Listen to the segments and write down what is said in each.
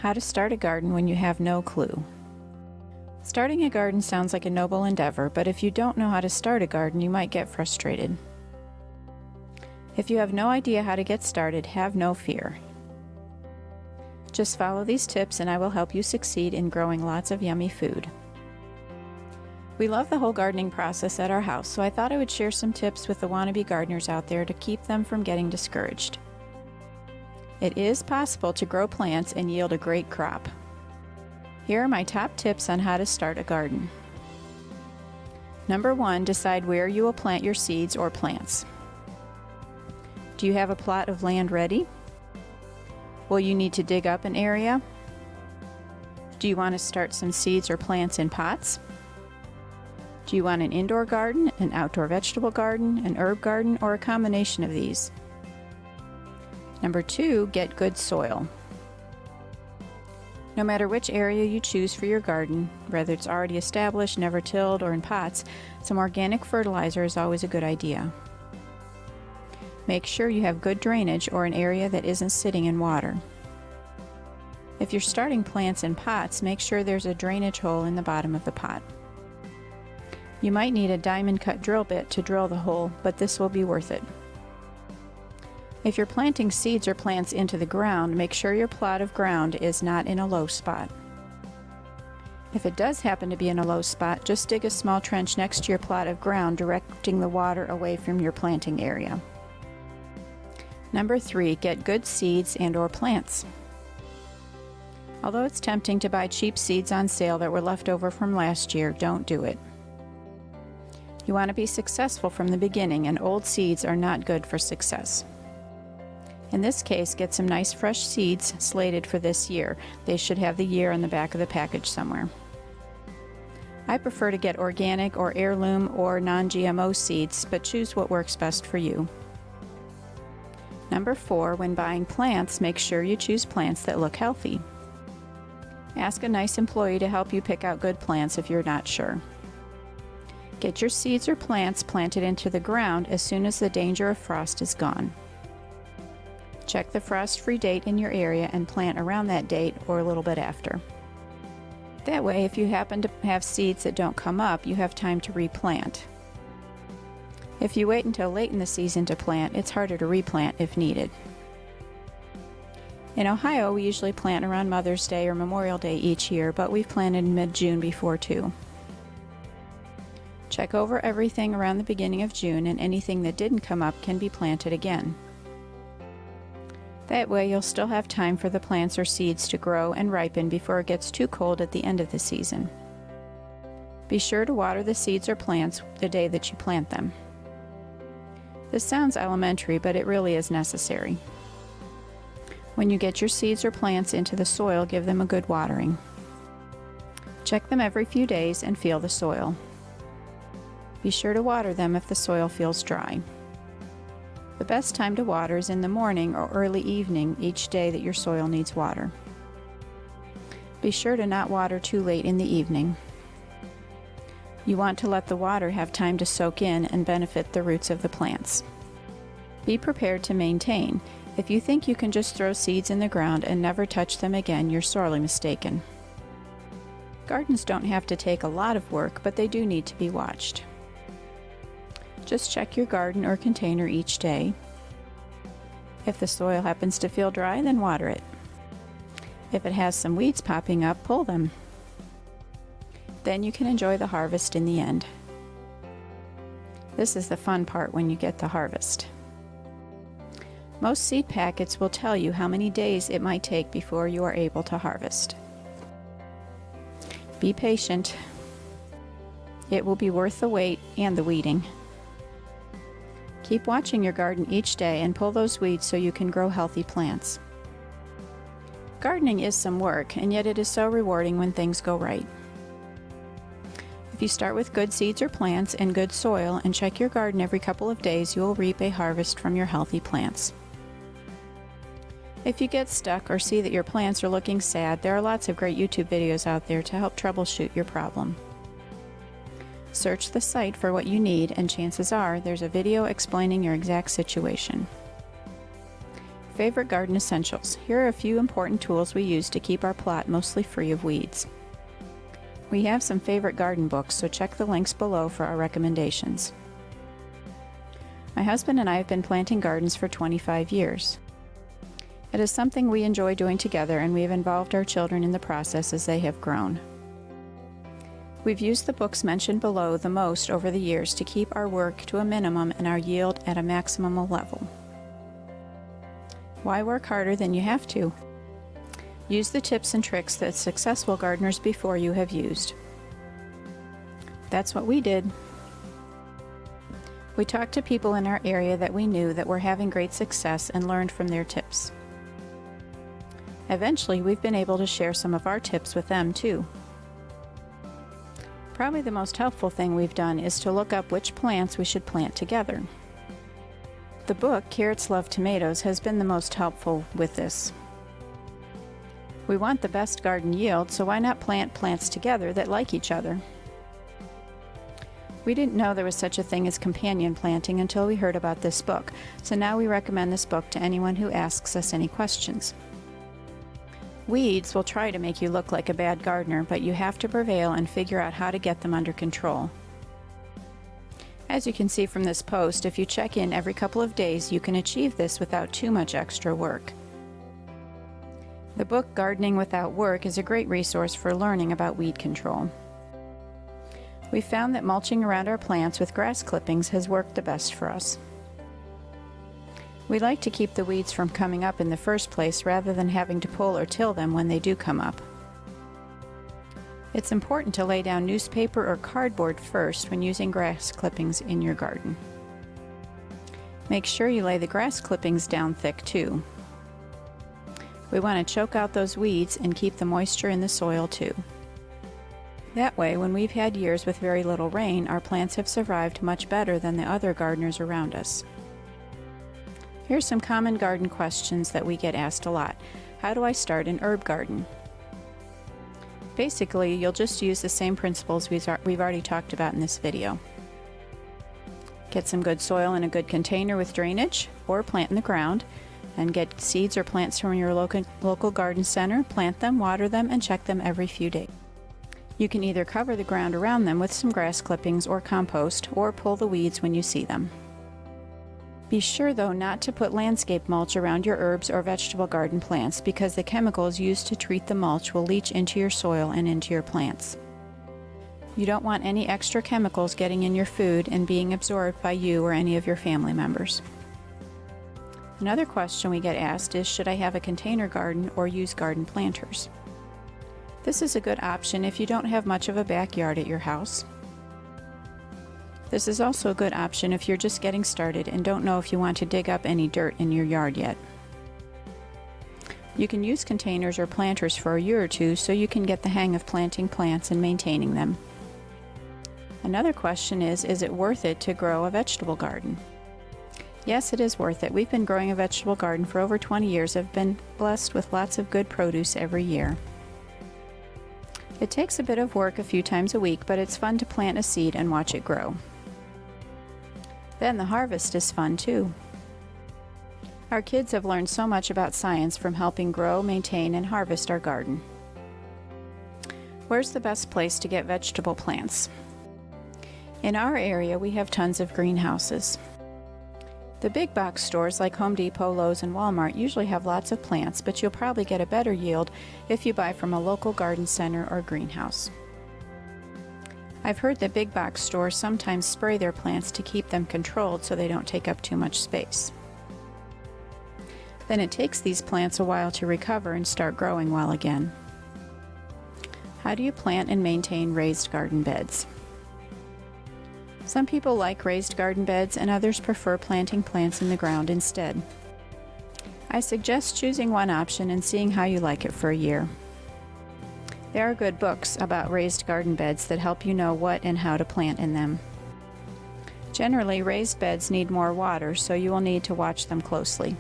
How to start a garden when you have no clue. Starting a garden sounds like a noble endeavor, but if you don't know how to start a garden, you might get frustrated. If you have no idea how to get started, have no fear. Just follow these tips and I will help you succeed in growing lots of yummy food. We love the whole gardening process at our house, so I thought I would share some tips with the wannabe gardeners out there to keep them from getting discouraged. It is possible to grow plants and yield a great crop. Here are my top tips on how to start a garden. Number 1, decide where you will plant your seeds or plants. Do you have a plot of land ready? Will you need to dig up an area? Do you want to start some seeds or plants in pots? Do you want an indoor garden, an outdoor vegetable garden, an herb garden, or a combination of these? Number 2, get good soil. No matter which area you choose for your garden, whether it's already established, never tilled, or in pots, some organic fertilizer is always a good idea. Make sure you have good drainage or an area that isn't sitting in water. If you're starting plants in pots, make sure there's a drainage hole in the bottom of the pot. You might need a diamond cut drill bit to drill the hole, but this will be worth it. If you're planting seeds or plants into the ground, make sure your plot of ground is not in a low spot. If it does happen to be in a low spot, just dig a small trench next to your plot of ground, directing the water away from your planting area. Number 3, get good seeds and/or plants. Although it's tempting to buy cheap seeds on sale that were left over from last year, don't do it. You want to be successful from the beginning, and old seeds are not good for success. In this case, get some nice fresh seeds slated for this year. They should have the year on the back of the package somewhere. I prefer to get organic or heirloom or non-GMO seeds, but choose what works best for you. Number 4, when buying plants, make sure you choose plants that look healthy. Ask a nice employee to help you pick out good plants if you're not sure. Get your seeds or plants planted into the ground as soon as the danger of frost is gone. Check the frost-free date in your area and plant around that date or a little bit after. That way, if you happen to have seeds that don't come up, you have time to replant. If you wait until late in the season to plant, it's harder to replant if needed. In Ohio, we usually plant around Mother's Day or Memorial Day each year, but we've planted in mid-June before too. Check over everything around the beginning of June, and anything that didn't come up can be planted again. That way you'll still have time for the plants or seeds to grow and ripen before it gets too cold at the end of the season. Be sure to water the seeds or plants the day that you plant them. This sounds elementary, but it really is necessary. When you get your seeds or plants into the soil, give them a good watering. Check them every few days and feel the soil. Be sure to water them if the soil feels dry. The best time to water is in the morning or early evening each day that your soil needs water. Be sure to not water too late in the evening. You want to let the water have time to soak in and benefit the roots of the plants. Be prepared to maintain. If you think you can just throw seeds in the ground and never touch them again, you're sorely mistaken. Gardens don't have to take a lot of work, but they do need to be watched. Just check your garden or container each day. If the soil happens to feel dry, then water it. If it has some weeds popping up, pull them. Then you can enjoy the harvest in the end. This is the fun part when you get the harvest. Most seed packets will tell you how many days it might take before you are able to harvest. Be patient. It will be worth the wait and the weeding. Keep watching your garden each day and pull those weeds so you can grow healthy plants. Gardening is some work, and yet it is so rewarding when things go right. If you start with good seeds or plants and good soil and check your garden every couple of days, you will reap a harvest from your healthy plants. If you get stuck or see that your plants are looking sad, there are lots of great YouTube videos out there to help troubleshoot your problem. Search the site for what you need, and chances are there's a video explaining your exact situation. Favorite garden essentials. Here are a few important tools we use to keep our plot mostly free of weeds. We have some favorite garden books, so check the links below for our recommendations. My husband and I have been planting gardens for 25 years. It is something we enjoy doing together, and we have involved our children in the process as they have grown. We've used the books mentioned below the most over the years to keep our work to a minimum and our yield at a maximum level. Why work harder than you have to? Use the tips and tricks that successful gardeners before you have used. That's what we did. We talked to people in our area that we knew that were having great success and learned from their tips. Eventually, we've been able to share some of our tips with them too. Probably the most helpful thing we've done is to look up which plants we should plant together. The book, Carrots Love Tomatoes, has been the most helpful with this. We want the best garden yield, so why not plant plants together that like each other? We didn't know there was such a thing as companion planting until we heard about this book, so now we recommend this book to anyone who asks us any questions. Weeds will try to make you look like a bad gardener, but you have to prevail and figure out how to get them under control. As you can see from this post, if you check in every couple of days, you can achieve this without too much extra work. The book Gardening Without Work is a great resource for learning about weed control. We found that mulching around our plants with grass clippings has worked the best for us. We like to keep the weeds from coming up in the first place rather than having to pull or till them when they do come up. It's important to lay down newspaper or cardboard first when using grass clippings in your garden. Make sure you lay the grass clippings down thick too. We want to choke out those weeds and keep the moisture in the soil too. That way, when we've had years with very little rain, our plants have survived much better than the other gardeners around us. Here's some common garden questions that we get asked a lot. How do I start an herb garden? Basically, you'll just use the same principles we've already talked about in this video. Get some good soil in a good container with drainage, or plant in the ground, and get seeds or plants from your local garden center, plant them, water them, and check them every few days. You can either cover the ground around them with some grass clippings or compost, or pull the weeds when you see them. Be sure, though, not to put landscape mulch around your herbs or vegetable garden plants because the chemicals used to treat the mulch will leach into your soil and into your plants. You don't want any extra chemicals getting in your food and being absorbed by you or any of your family members. Another question we get asked is, should I have a container garden or use garden planters? This is a good option if you don't have much of a backyard at your house. This is also a good option if you're just getting started and don't know if you want to dig up any dirt in your yard yet. You can use containers or planters for a year or two so you can get the hang of planting plants and maintaining them. Another question is it worth it to grow a vegetable garden? Yes, it is worth it. We've been growing a vegetable garden for over 20 years and have been blessed with lots of good produce every year. It takes a bit of work a few times a week, but it's fun to plant a seed and watch it grow. Then the harvest is fun too. Our kids have learned so much about science from helping grow, maintain, and harvest our garden. Where's the best place to get vegetable plants? In our area, we have tons of greenhouses. The big box stores like Home Depot, Lowe's, and Walmart usually have lots of plants, but you'll probably get a better yield if you buy from a local garden center or greenhouse. I've heard that big box stores sometimes spray their plants to keep them controlled so they don't take up too much space. Then it takes these plants a while to recover and start growing well again. How do you plant and maintain raised garden beds? Some people like raised garden beds and others prefer planting plants in the ground instead. I suggest choosing one option and seeing how you like it for a year. There are good books about raised garden beds that help you know what and how to plant in them. Generally, raised beds need more water, so you will need to watch them closely.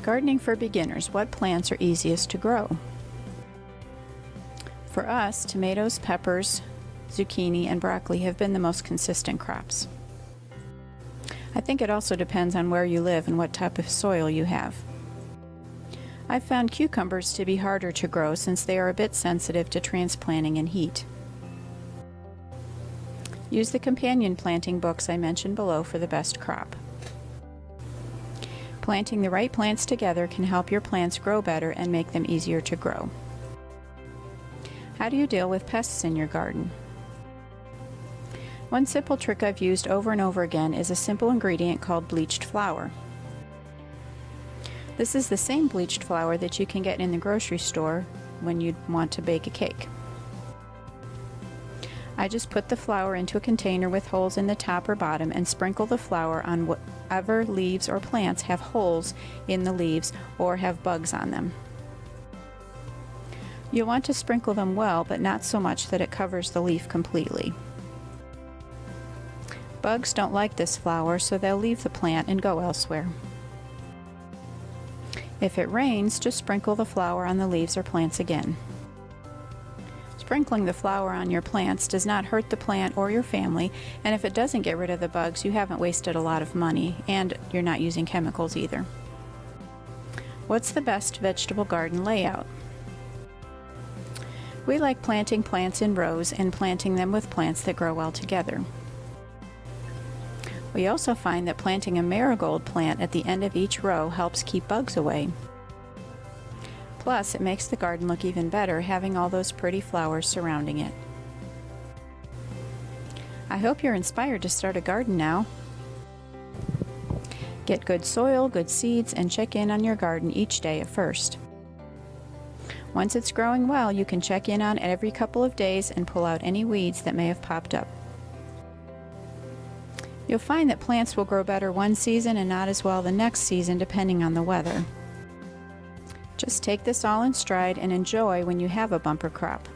Gardening for beginners. What plants are easiest to grow? For us, tomatoes, peppers, zucchini, and broccoli have been the most consistent crops. I think it also depends on where you live and what type of soil you have. I've found cucumbers to be harder to grow since they are a bit sensitive to transplanting and heat. Use the companion planting books I mentioned below for the best crop. Planting the right plants together can help your plants grow better and make them easier to grow. How do you deal with pests in your garden? One simple trick I've used over and over again is a simple ingredient called bleached flour. This is the same bleached flour that you can get in the grocery store when you want to bake a cake. I just put the flour into a container with holes in the top or bottom and sprinkle the flour on whatever leaves or plants have holes in the leaves or have bugs on them. You'll want to sprinkle them well, but not so much that it covers the leaf completely. Bugs don't like this flour, so they'll leave the plant and go elsewhere. If it rains, just sprinkle the flour on the leaves or plants again. Sprinkling the flour on your plants does not hurt the plant or your family, and if it doesn't get rid of the bugs, you haven't wasted a lot of money, and you're not using chemicals either. What's the best vegetable garden layout? We like planting plants in rows and planting them with plants that grow well together. We also find that planting a marigold plant at the end of each row helps keep bugs away. Plus, it makes the garden look even better having all those pretty flowers surrounding it. I hope you're inspired to start a garden now. Get good soil, good seeds, and check in on your garden each day at first. Once it's growing well, you can check in on it every couple of days and pull out any weeds that may have popped up. You'll find that plants will grow better one season and not as well the next season depending on the weather. Just take this all in stride and enjoy when you have a bumper crop.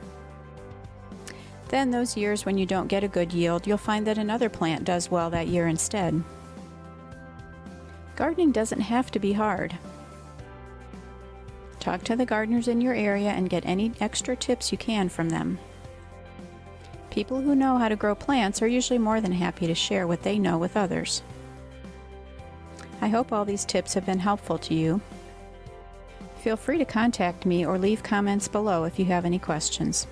Then those years when you don't get a good yield, you'll find that another plant does well that year instead. Gardening doesn't have to be hard. Talk to the gardeners in your area and get any extra tips you can from them. People who know how to grow plants are usually more than happy to share what they know with others. I hope all these tips have been helpful to you. Feel free to contact me or leave comments below if you have any questions.